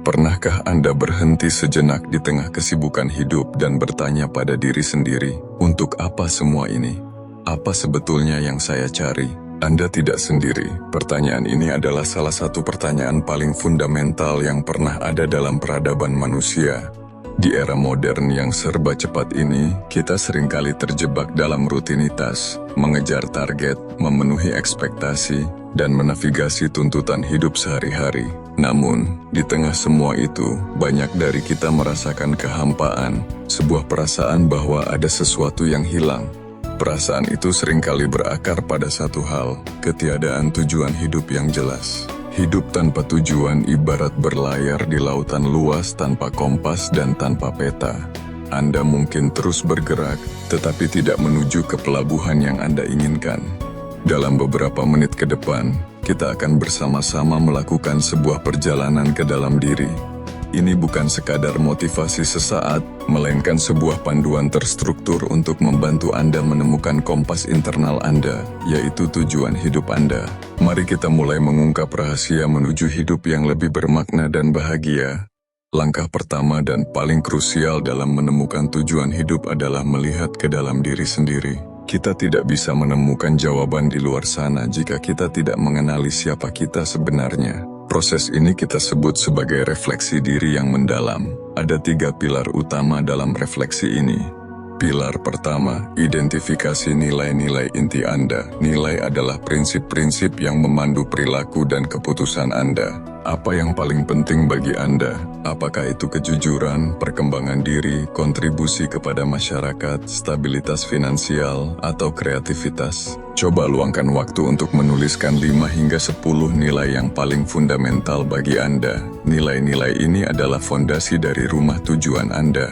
Pernahkah Anda berhenti sejenak di tengah kesibukan hidup dan bertanya pada diri sendiri, untuk apa semua ini? Apa sebetulnya yang saya cari? Anda tidak sendiri. Pertanyaan ini adalah salah satu pertanyaan paling fundamental yang pernah ada dalam peradaban manusia. Di era modern yang serba cepat ini, kita seringkali terjebak dalam rutinitas, mengejar target, memenuhi ekspektasi, dan menavigasi tuntutan hidup sehari-hari. Namun, di tengah semua itu, banyak dari kita merasakan kehampaan, sebuah perasaan bahwa ada sesuatu yang hilang. Perasaan itu seringkali berakar pada satu hal, ketiadaan tujuan hidup yang jelas. Hidup tanpa tujuan ibarat berlayar di lautan luas tanpa kompas dan tanpa peta. Anda mungkin terus bergerak, tetapi tidak menuju ke pelabuhan yang Anda inginkan. Dalam beberapa menit ke depan, kita akan bersama-sama melakukan sebuah perjalanan ke dalam diri. Ini bukan sekadar motivasi sesaat, melainkan sebuah panduan terstruktur untuk membantu Anda menemukan kompas internal Anda, yaitu tujuan hidup Anda. Mari kita mulai mengungkap rahasia menuju hidup yang lebih bermakna dan bahagia. Langkah pertama dan paling krusial dalam menemukan tujuan hidup adalah melihat ke dalam diri sendiri. Kita tidak bisa menemukan jawaban di luar sana jika kita tidak mengenali siapa kita sebenarnya. Proses ini kita sebut sebagai refleksi diri yang mendalam. Ada 3 pilar utama dalam refleksi ini. Pilar pertama, identifikasi nilai-nilai inti Anda. Nilai adalah prinsip-prinsip yang memandu perilaku dan keputusan Anda. Apa yang paling penting bagi Anda? Apakah itu kejujuran, perkembangan diri, kontribusi kepada masyarakat, stabilitas finansial, atau kreativitas? Coba luangkan waktu untuk menuliskan 5 hingga 10 nilai yang paling fundamental bagi Anda. Nilai-nilai ini adalah fondasi dari rumah tujuan Anda.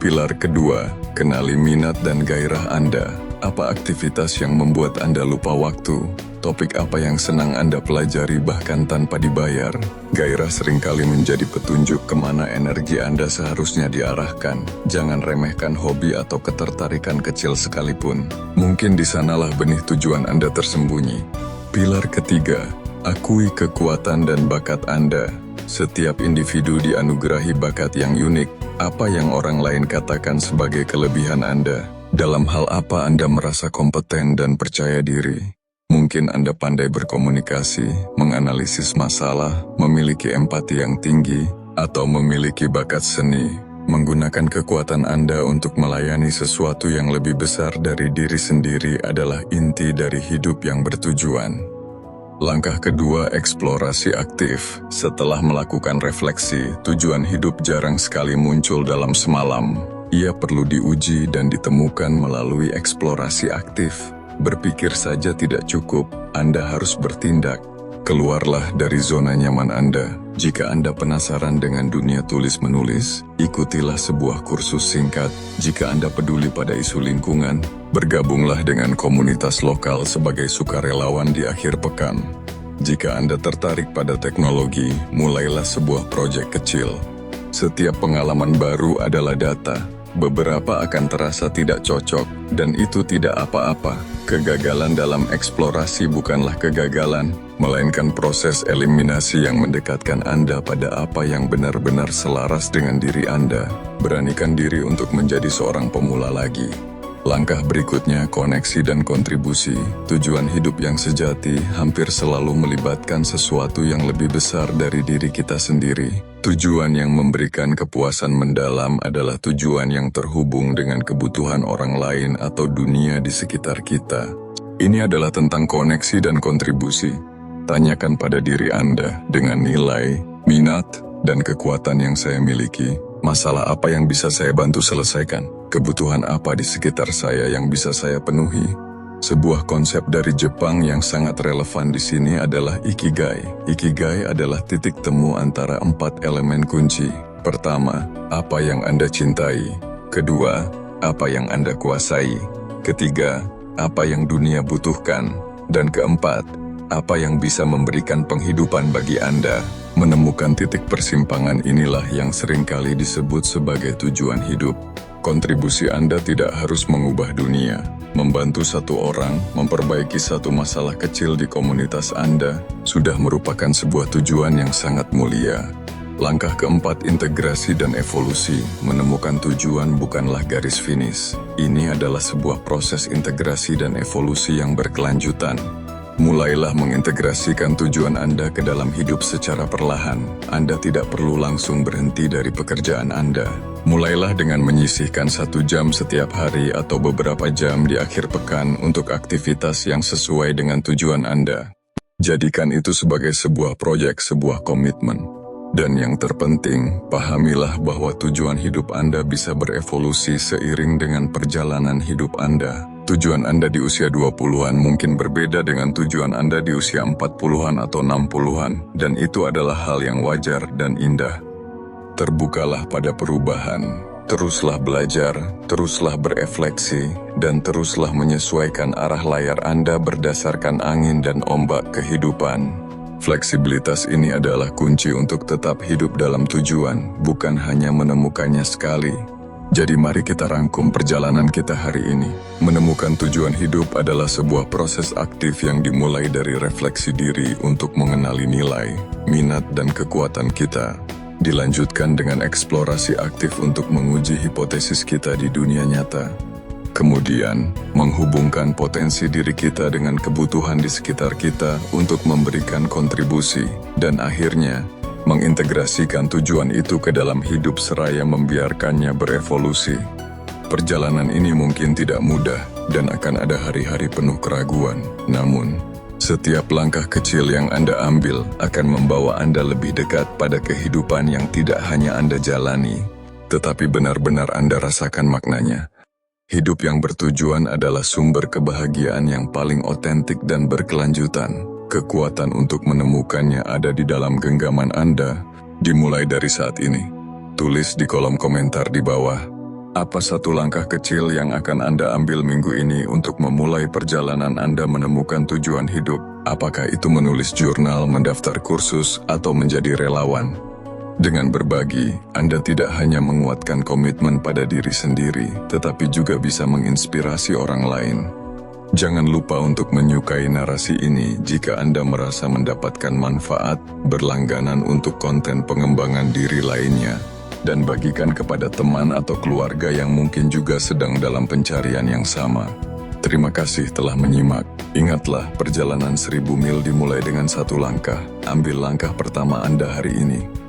Pilar kedua, kenali minat dan gairah Anda. Apa aktivitas yang membuat Anda lupa waktu? Topik apa yang senang Anda pelajari bahkan tanpa dibayar? Gairah seringkali menjadi petunjuk kemana energi Anda seharusnya diarahkan. Jangan remehkan hobi atau ketertarikan kecil sekalipun. Mungkin di sanalah benih tujuan Anda tersembunyi. Pilar ketiga, akui kekuatan dan bakat Anda. Setiap individu dianugerahi bakat yang unik. Apa yang orang lain katakan sebagai kelebihan Anda? Dalam hal apa Anda merasa kompeten dan percaya diri? Mungkin Anda pandai berkomunikasi, menganalisis masalah, memiliki empati yang tinggi, atau memiliki bakat seni. Menggunakan kekuatan Anda untuk melayani sesuatu yang lebih besar dari diri sendiri adalah inti dari hidup yang bertujuan. Langkah kedua, eksplorasi aktif. Setelah melakukan refleksi, tujuan hidup jarang sekali muncul dalam semalam. Ia perlu diuji dan ditemukan melalui eksplorasi aktif. Berpikir saja tidak cukup, Anda harus bertindak. Keluarlah dari zona nyaman Anda. Jika Anda penasaran dengan dunia tulis-menulis, ikutilah sebuah kursus singkat. Jika Anda peduli pada isu lingkungan, bergabunglah dengan komunitas lokal sebagai sukarelawan di akhir pekan. Jika Anda tertarik pada teknologi, mulailah sebuah proyek kecil. Setiap pengalaman baru adalah data. Beberapa akan terasa tidak cocok, dan itu tidak apa-apa. Kegagalan dalam eksplorasi bukanlah kegagalan, melainkan proses eliminasi yang mendekatkan Anda pada apa yang benar-benar selaras dengan diri Anda. Beranikan diri untuk menjadi seorang pemula lagi. Langkah berikutnya, koneksi dan kontribusi. Tujuan hidup yang sejati hampir selalu melibatkan sesuatu yang lebih besar dari diri kita sendiri. Tujuan yang memberikan kepuasan mendalam adalah tujuan yang terhubung dengan kebutuhan orang lain atau dunia di sekitar kita. Ini adalah tentang koneksi dan kontribusi. Tanyakan pada diri Anda dengan nilai, minat, dan kekuatan yang saya miliki. Masalah apa yang bisa saya bantu selesaikan? Kebutuhan apa di sekitar saya yang bisa saya penuhi? Sebuah konsep dari Jepang yang sangat relevan di sini adalah Ikigai. Ikigai adalah titik temu antara 4 elemen kunci. Pertama, apa yang Anda cintai. Kedua, apa yang Anda kuasai. Ketiga, apa yang dunia butuhkan. Dan keempat, apa yang bisa memberikan penghidupan bagi Anda. Menemukan titik persimpangan inilah yang seringkali disebut sebagai tujuan hidup. Kontribusi Anda tidak harus mengubah dunia. Membantu satu orang, memperbaiki satu masalah kecil di komunitas Anda, sudah merupakan sebuah tujuan yang sangat mulia. Langkah keempat, integrasi dan evolusi. Menemukan tujuan bukanlah garis finish. Ini adalah sebuah proses integrasi dan evolusi yang berkelanjutan. Mulailah mengintegrasikan tujuan Anda ke dalam hidup secara perlahan. Anda tidak perlu langsung berhenti dari pekerjaan Anda. Mulailah dengan menyisihkan 1 jam setiap hari atau beberapa jam di akhir pekan untuk aktivitas yang sesuai dengan tujuan Anda. Jadikan itu sebagai sebuah proyek, sebuah komitmen. Dan yang terpenting, pahamilah bahwa tujuan hidup Anda bisa berevolusi seiring dengan perjalanan hidup Anda. Tujuan Anda di usia 20-an mungkin berbeda dengan tujuan Anda di usia 40-an atau 60-an, dan itu adalah hal yang wajar dan indah. Terbukalah pada perubahan, teruslah belajar, teruslah berefleksi, dan teruslah menyesuaikan arah layar Anda berdasarkan angin dan ombak kehidupan. Fleksibilitas ini adalah kunci untuk tetap hidup dalam tujuan, bukan hanya menemukannya sekali. Jadi mari kita rangkum perjalanan kita hari ini. Menemukan tujuan hidup adalah sebuah proses aktif yang dimulai dari refleksi diri untuk mengenali nilai, minat, dan kekuatan kita. Dilanjutkan dengan eksplorasi aktif untuk menguji hipotesis kita di dunia nyata. Kemudian, menghubungkan potensi diri kita dengan kebutuhan di sekitar kita untuk memberikan kontribusi. Dan akhirnya, mengintegrasikan tujuan itu ke dalam hidup seraya membiarkannya berevolusi. Perjalanan ini mungkin tidak mudah dan akan ada hari-hari penuh keraguan. Namun, setiap langkah kecil yang Anda ambil akan membawa Anda lebih dekat pada kehidupan yang tidak hanya Anda jalani, tetapi benar-benar Anda rasakan maknanya. Hidup yang bertujuan adalah sumber kebahagiaan yang paling otentik dan berkelanjutan. Kekuatan untuk menemukannya ada di dalam genggaman Anda, dimulai dari saat ini. Tulis di kolom komentar di bawah, apa satu langkah kecil yang akan Anda ambil minggu ini untuk memulai perjalanan Anda menemukan tujuan hidup? Apakah itu menulis jurnal, mendaftar kursus, atau menjadi relawan? Dengan berbagi, Anda tidak hanya menguatkan komitmen pada diri sendiri, tetapi juga bisa menginspirasi orang lain. Jangan lupa untuk menyukai narasi ini jika Anda merasa mendapatkan manfaat, berlangganan untuk konten pengembangan diri lainnya, dan bagikan kepada teman atau keluarga yang mungkin juga sedang dalam pencarian yang sama. Terima kasih telah menyimak. Ingatlah, perjalanan 1000 mil dimulai dengan 1 langkah. Ambil langkah pertama Anda hari ini.